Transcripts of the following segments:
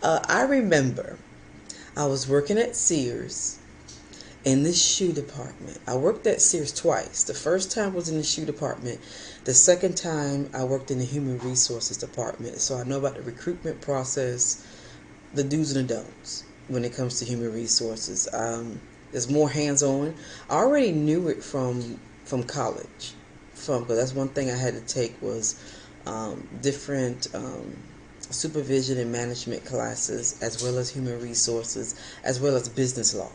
I remember I was working at Sears in the shoe department. I worked at Sears twice. The first time was in the shoe department. The second time I worked in the human resources department. So I know about the recruitment process, the do's and the don'ts when it comes to human resources. There's more hands-on. I already knew it from college, because that's one thing I had to take was different supervision and management classes, as well as human resources, as well as business law.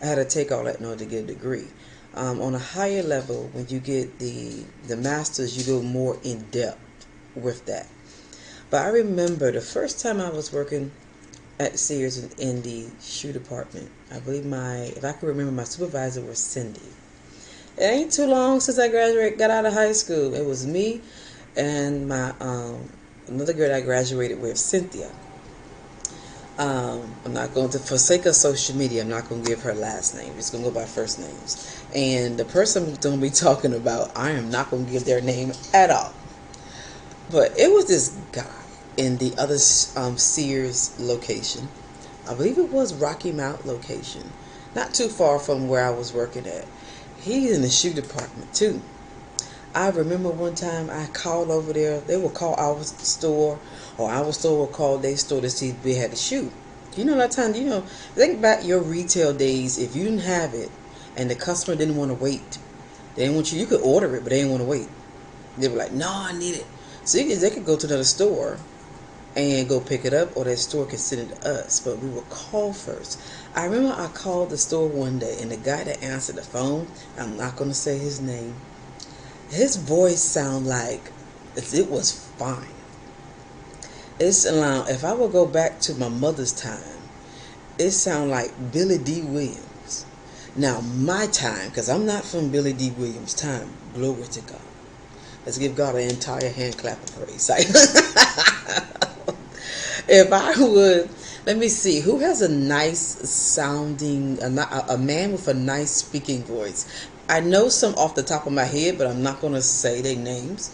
I had to take all that in order to get a degree. On a higher level, when you get the master's, you go more in depth with that. But I remember the first time I was working at Sears in the shoe department. I believe if I can remember, my supervisor was Cindy. It ain't too long since I got out of high school. It was me and my another girl I graduated with, Cynthia. I'm not going to, for sake of social media, I'm not going to give her last name. I'm just going to go by first names. And the person I'm going to be talking about, I am not going to give their name at all. But it was this guy in the other Sears location. I believe it was Rocky Mount location. Not too far from where I was working at. He's in the shoe department too. I remember one time I called over there. They would call our store, or our store would call their store to see if they had a shoe. You know, that time, think back your retail days. If you didn't have it and the customer didn't want to wait, they didn't want you could order it, but they didn't want to wait. They were like, no, I need it. So they could go to another store and go pick it up, or that store could send it to us, but we would call first. I remember I called the store one day, and the guy that answered the phone, I'm not going to say his name, his voice sounded like it was fine. It's allowed, if I would go back to my mother's time, it sounded like Billy D. Williams. Now, my time, because I'm not from Billy D. Williams' time, glory to God. Let's give God an entire hand clap of praise. If I would, let me see, who has a nice sounding, a man with a nice speaking voice? I know some off the top of my head, but I'm not going to say their names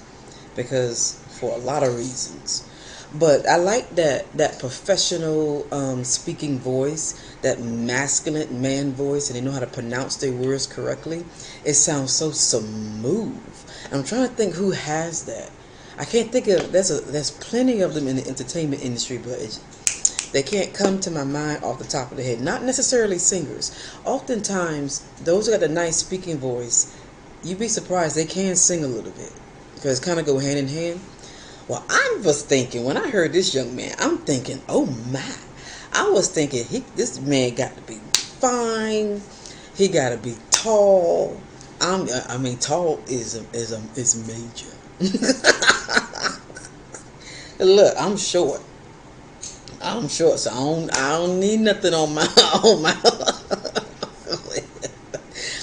because for a lot of reasons. But I like that professional speaking voice, that masculine man voice, and they know how to pronounce their words correctly. It sounds so smooth. I'm trying to think who has that. I can't think of, there's plenty of them in the entertainment industry, but they can't come to my mind off the top of the head. Not necessarily singers. Oftentimes, those who got a nice speaking voice, you'd be surprised they can sing a little bit, because it kind of go hand in hand. Well, I was thinking, when I heard this young man, I'm thinking, oh my. I was thinking, this man got to be fine. He got to be tall. I mean, tall is major. Look, I'm short. So I don't need nothing on my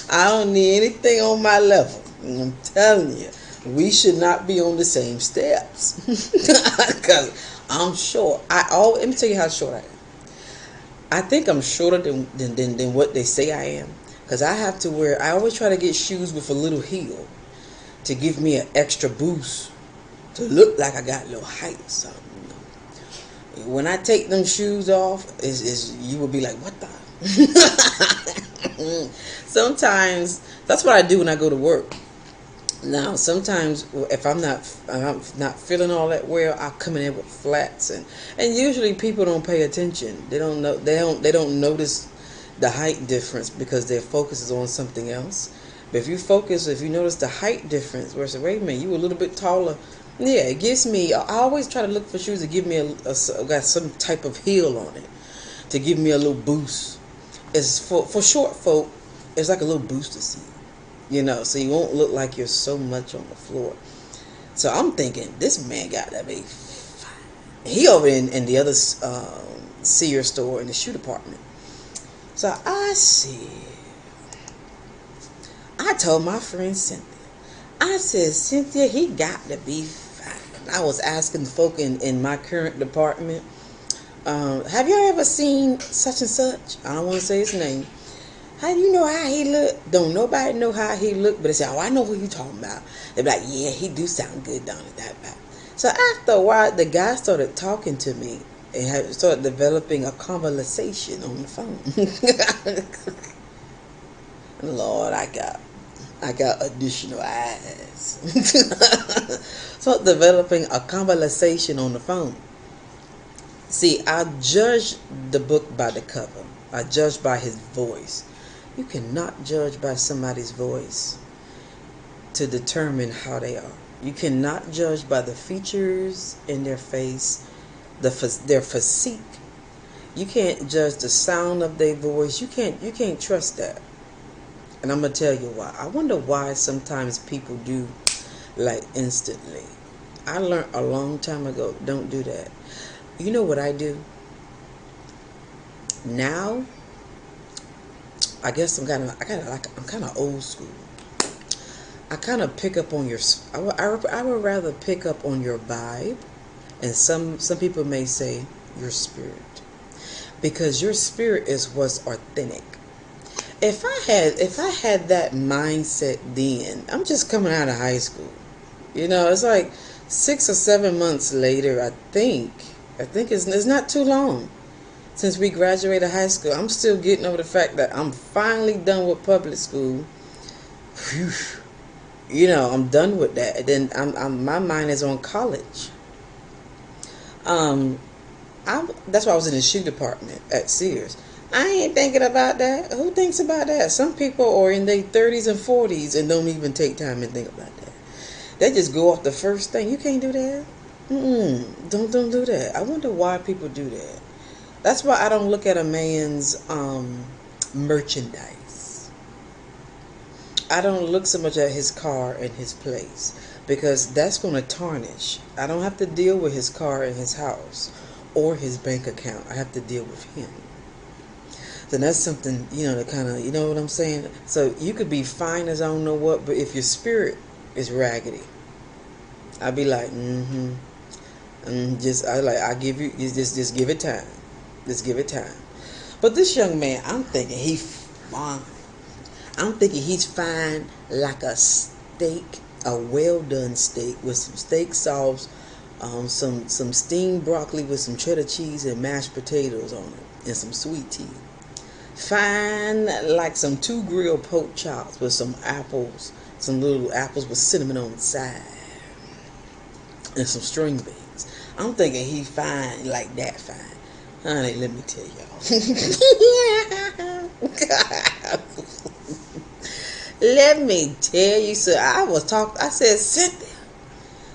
I don't need anything on my level. I'm telling you, we should not be on the same steps. Because I'm short. Let me tell you how short I am. I think I'm shorter than what they say I am. Because I always try to get shoes with a little heel to give me an extra boost, to look like I got a little height or something. When I take them shoes off, you will be like, what the? Sometimes, that's what I do when I go to work. Now, sometimes if I'm not feeling all that well, I'll come in there with flats, and usually people don't pay attention. They don't notice the height difference because their focus is on something else. But if you notice the height difference, where I say, wait a minute, you a little bit taller. Yeah, it gives me, I always try to look for shoes that give me got some type of heel on it to give me a little boost. It's for short folk, it's like a little booster seat, so you won't look like you're so much on the floor. So I'm thinking, this man got to be fine. He over in the other Sears store in the shoe department. So I told my friend Cynthia, I said, Cynthia, he got to be fine. I was asking folk in my current department, have you ever seen such and such? I don't want to say his name. How do you know how he look? Don't nobody know how he look, but they say, oh, I know who you talking about. They be like, yeah, he do sound good, don't it? That. So after a while, the guy started talking to me and started developing a conversation on the phone. Lord, I got additional eyes. So developing a conversation on the phone. See, I judge the book by the cover. I judge by his voice. You cannot judge by somebody's voice to determine how they are. You cannot judge by the features in their face, their physique. You can't judge the sound of their voice. You can't trust that. And I'm gonna tell you why. I wonder why sometimes people do like instantly. I learned a long time ago, don't do that. You know what I do? Now, I guess I'm kind of old school. I kind of pick up on your. I would rather pick up on your vibe, and some people may say your spirit, because your spirit is what's authentic. If I had that mindset then, I'm just coming out of high school. It's like 6 or 7 months later. I think it's not too long since we graduated high school. I'm still getting over the fact that I'm finally done with public school. Whew. I'm done with that. And then my mind is on college. That's why I was in the shoe department at Sears. I ain't thinking about that. Who thinks about that? Some people are in their 30s and 40s and don't even take time and think about that. They just go off the first thing. You can't do that. Don't do that. I wonder why people do that. That's why I don't look at a man's merchandise. I don't look so much at his car and his place, because that's going to tarnish. I don't have to deal with his car and his house or his bank account. I have to deal with him. So that's something, to kind of, you know what I'm saying? So you could be fine as I don't know what, but if your spirit is raggedy, I'd be like, I give you, just give it time. Just give it time. But this young man, I'm thinking he's fine. I'm thinking he's fine like a steak, a well done steak with some steak sauce, some steamed broccoli with some cheddar cheese and mashed potatoes on it, and some sweet tea. Fine like some 2 grilled pork chops with some apples, some little apples with cinnamon on the side, and some string beans. I'm thinking he fine like that fine. Honey, let me tell y'all. Let me tell you. So I said, Cynthia.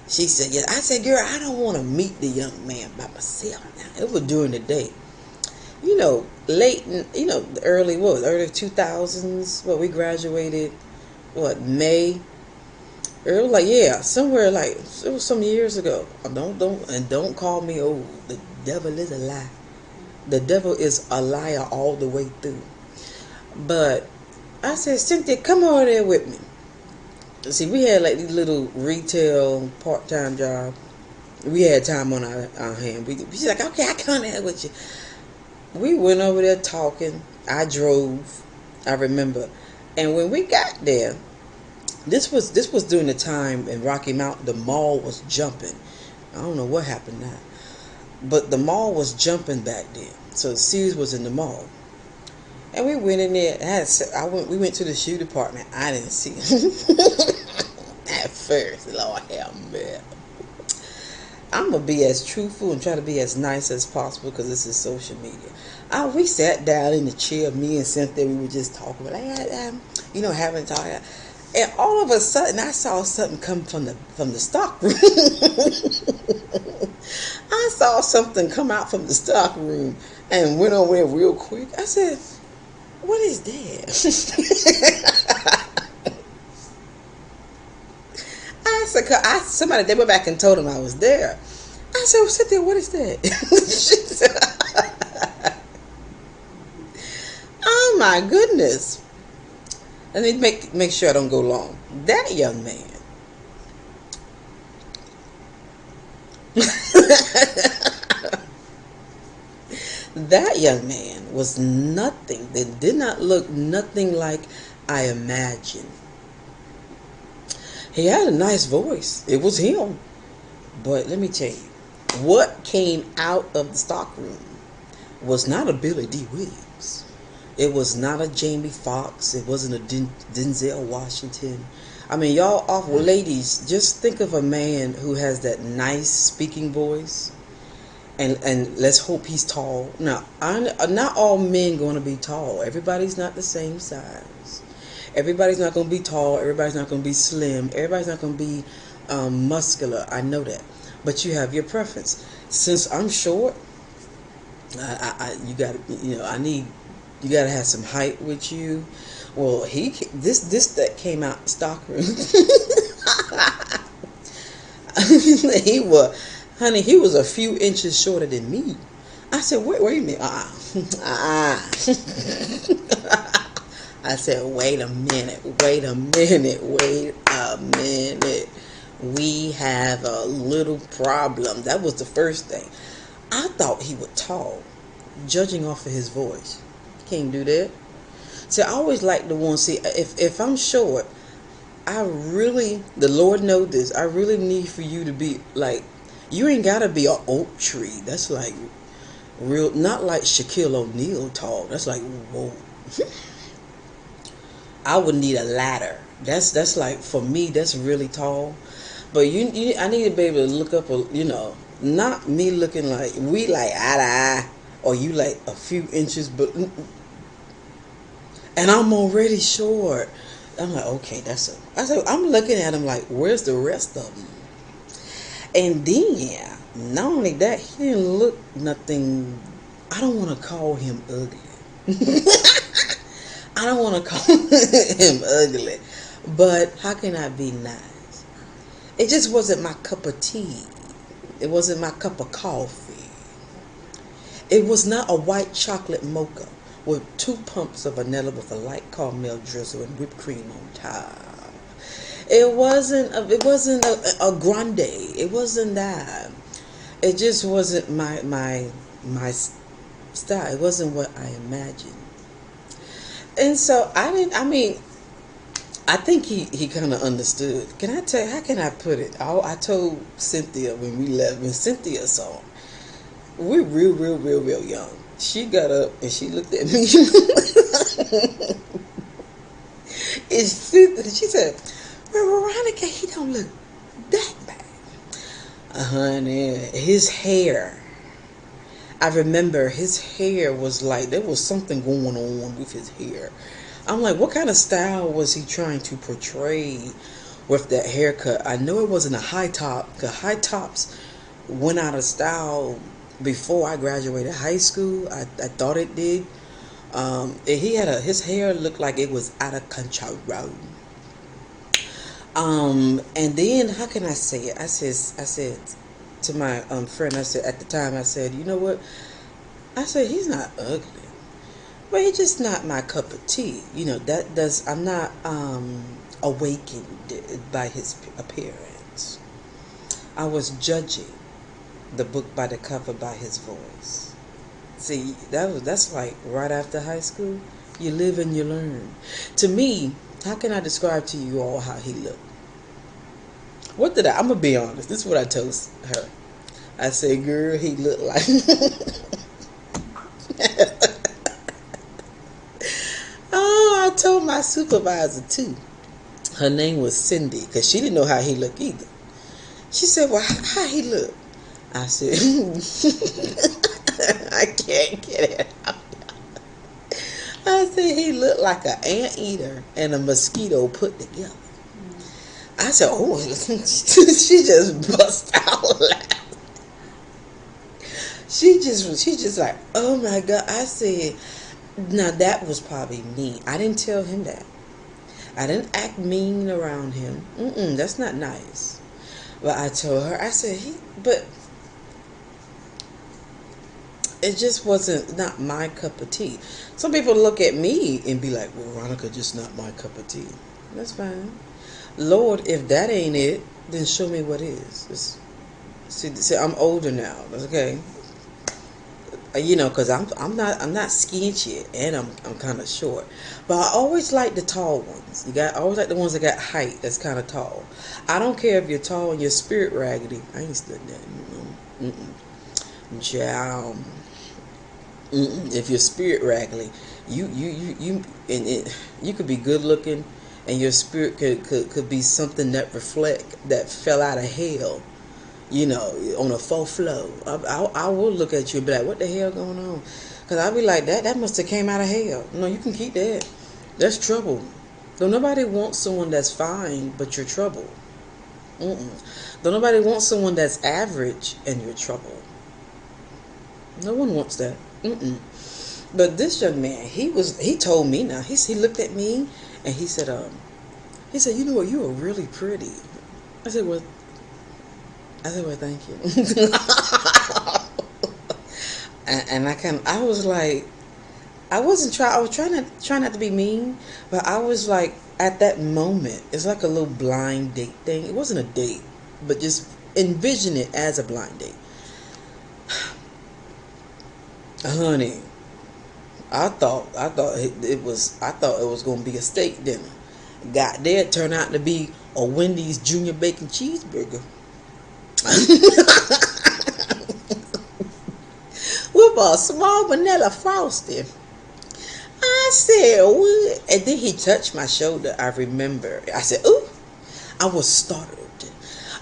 She said, yeah. I said, girl, I don't want to meet the young man by myself now. It was during the day. The early 2000s. We graduated, May? Somewhere it was some years ago. Don't call me old. The devil is a lie. The devil is a liar all the way through. But I said, Cynthia, come over there with me. See, we had these little retail part-time jobs. We had time on our hand. She's like, okay, I come there with you. We went over there talking. I drove. I remember. And when we got there, this was during the time in Rocky Mount, the mall was jumping. I don't know what happened now, but the mall was jumping back then. So Sears was in the mall, and we went in there. We went to the shoe department. I didn't see him at first. Lord have mercy. I'm gonna be as truthful and try to be as nice as possible, because this is social media. We sat down in the chair, me and Cynthia. We were just talking, having talk. And all of a sudden, I saw something come from the stock room. I saw something come out from the stock room and went over there real quick. I said, "What is that?" I said, somebody, they went back and told him I was there. I said, well, Cynthia, what is that? She said, oh my goodness. Let me make sure I don't go long. That young man. That young man was nothing. They did not look nothing like I imagined. He had a nice voice. It was him. But let me tell you, what came out of the stockroom was not a Billy D. Williams. It was not a Jamie Foxx. It wasn't a Denzel Washington. I mean, y'all awful ladies, just think of a man who has that nice speaking voice. And let's hope he's tall. Now, not all men going to be tall. Everybody's not the same size. Everybody's not going to be tall. Everybody's not going to be slim. Everybody's not going to be muscular. I know that. But you have your preference. Since I'm short, you got you got to have some height with you. Well, this that came out stockroom. He was a few inches shorter than me. I said, wait a minute. I said, wait a minute. We have a little problem. That was the first thing. I thought he was tall, judging off of his voice. Can't do that. See, I always like the one, see, if I'm short, the Lord knows this, I really need for you to be like, you ain't gotta be an oak tree. That's like real, not like Shaquille O'Neal tall. That's like, whoa. I would need a ladder. That's like, for me, that's really tall. But I need to be able to look up, not me looking like, we like eye to eye, or you like a few inches, but, and I'm already short. I'm like, okay, I'm looking at him like, where's the rest of them? And then, not only that, he didn't look nothing, I don't want to call him ugly. I don't want to call him ugly. But how can I be nice? It just wasn't my cup of tea. It wasn't my cup of coffee. It was not a white chocolate mocha with 2 pumps of vanilla with a light caramel drizzle and whipped cream on top. It wasn't a grande. It wasn't that. It just wasn't my style. It wasn't what I imagined. And so I think he kind of understood. Can I tell you, how can I put it? I told Cynthia when we left, when Cynthia saw him, we're real young. She got up and she looked at me. And she said, Veronica, he don't look that bad. Honey, his hair. I remember his hair was like, there was something going on with his hair. I'm like, what kind of style was he trying to portray with that haircut? I know it wasn't a high top, because high tops went out of style before I graduated high school. I thought it did. His hair looked like it was out of control. And then, how can I say it? I said to my friend, I said, at the time, I said, you know what? I said, he's not ugly, but he's just not my cup of tea. I'm not awakened by his appearance. I was judging the book by the cover by his voice. See, that's like right after high school. You live and you learn. To me, how can I describe to you all how he looked? I'm going to be honest. This is what I told her. I said, girl, he looked like... Oh, I told my supervisor too. Her name was Cindy, because she didn't know how he looked either. She said, well, how he look? I said, I can't get it out. I said, he looked like an anteater and a mosquito put together. I said, oh, she just bust out laughing. She just like, oh my God. I said, now that was probably me. I didn't tell him that. I didn't act mean around him. That's not nice. But I told her, I said, but it just wasn't not my cup of tea. Some people look at me and be like, well, Veronica, just not my cup of tea. That's fine. Lord, if that ain't it, then show me what is. See, I'm older now. Okay. You know, because I'm not skinny and I'm kind of short, but I always like the tall ones. I always like the ones that got height that's kind of tall. I don't care if you're tall and your spirit raggedy. I ain't studying that. Child. If your spirit raggedy, you could be good looking, and your spirit could be something that fell out of hell. You know, on a full flow. I will look at you and be like, what the hell going on? Because I'll be like, that must have came out of hell. No, you can keep that. That's trouble. Don't nobody want someone that's fine, but you're trouble. Don't nobody want someone that's average and you're trouble. No one wants that. But this young man, he told me now, he looked at me and he said, you know what, you are really pretty. I said, well, thank you. and I was like, I was trying not to be mean, but I was like, at that moment, it's like a little blind date thing. It wasn't a date, but just envision it as a blind date. Honey, I thought it was going to be a steak dinner. Got there, it turned out to be a Wendy's Junior Bacon Cheeseburger. With a small vanilla frosting. I said, what? And then he touched my shoulder. I remember. I said, ooh. I was startled.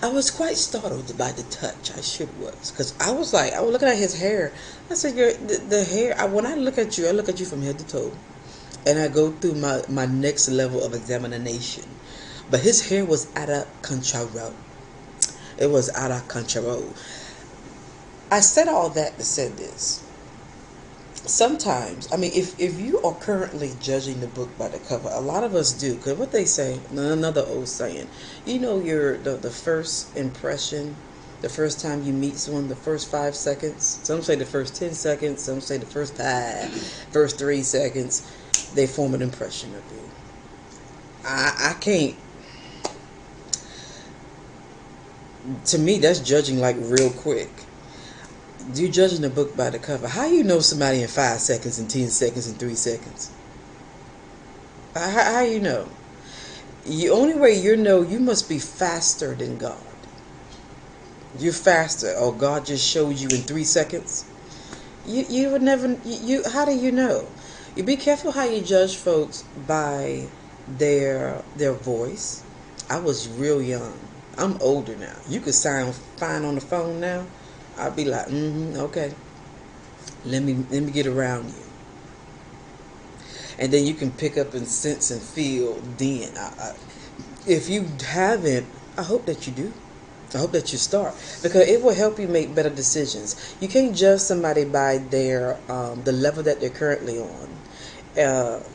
I was quite startled by the touch. I sure was. Because I was looking at his hair. I said, the hair. When I look at you from head to toe. And I go through my next level of examination. But his hair was out of control. It was out of control. I said all that to say this. Sometimes, I mean, if you are currently judging the book by the cover, a lot of us do. Because what they say, another old saying, you know, the first impression, the first time you meet someone, the first 5 seconds. Some say the first 10 seconds. Some say the first 3 seconds. They form an impression of you. I can't. To me, that's judging like real quick. You're judging a book by the cover. How you know somebody in 5 seconds and 10 seconds and 3 seconds? How you know? The only way you know, you must be faster than God. You're faster. Oh, God just showed you in 3 seconds. You would never. How do you know? You be careful how you judge folks by their voice. I was real young. I'm older now. You could sound fine on the phone now. I'll be like, okay. Let me get around you. And then you can pick up and sense and feel then. If you haven't, I hope that you do. I hope that you start. Because it will help you make better decisions. You can't judge somebody by their the level that they're currently on.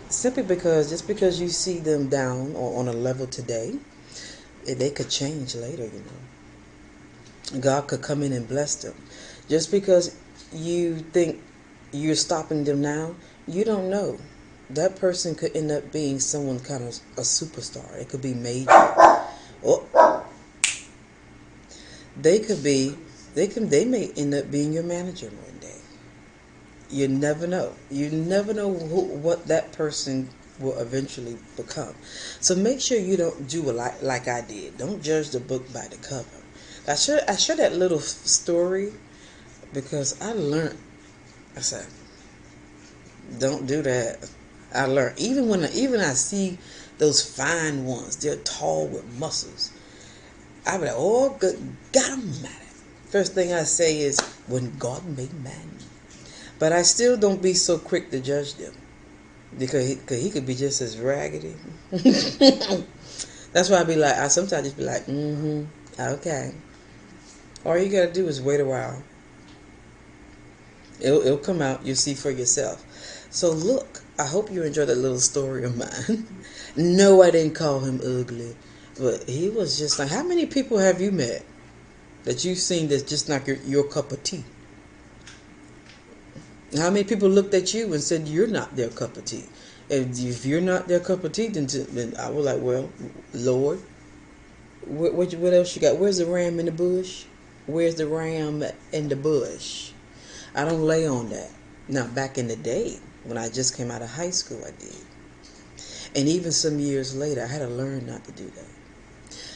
Simply because you see them down or on a level today, they could change later, you know. God could come in and bless them. Just because you think you're stopping them now, you don't know. That person could end up being someone kind of a superstar. It could be major. Oh, they may end up being your manager one day. You never know. You never know what that person will eventually become. So make sure you don't do like I did. Don't judge the book by the cover. I share that little story because I learned. I said, don't do that. I learned even I see those fine ones. They're tall with muscles. I be like, oh, good God Almighty. First thing I say is, when God made man. But I still don't be so quick to judge them because he could be just as raggedy. That's why I sometimes just be like, okay. All you gotta do is wait a while. It'll come out. You'll see for yourself. So look, I hope you enjoyed that little story of mine. No, I didn't call him ugly, but he was just like. How many people have you met that you've seen that's just not your cup of tea? How many people looked at you and said you're not their cup of tea? And if you're not their cup of tea, then I was like, well, Lord, what else you got? Where's the ram in the bush? Where's the ram in the bush? I don't lay on that. Now, back in the day, when I just came out of high school, I did. And even some years later, I had to learn not to do that.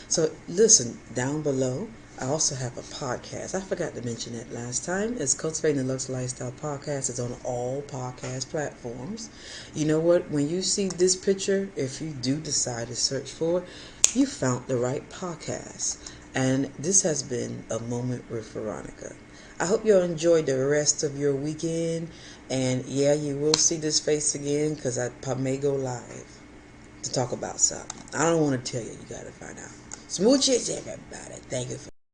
So listen, down below, I also have a podcast. I forgot to mention that last time. It's Cultivating the Luxe Lifestyle Podcast. It's on all podcast platforms. You know what? When you see this picture, if you do decide to search for it, you found the right podcast. And this has been a moment with Veronica. I hope you'll enjoy the rest of your weekend. And yeah, you will see this face again because I may go live to talk about something. I don't want to tell you. You got to find out. Smooches, everybody. Thank you for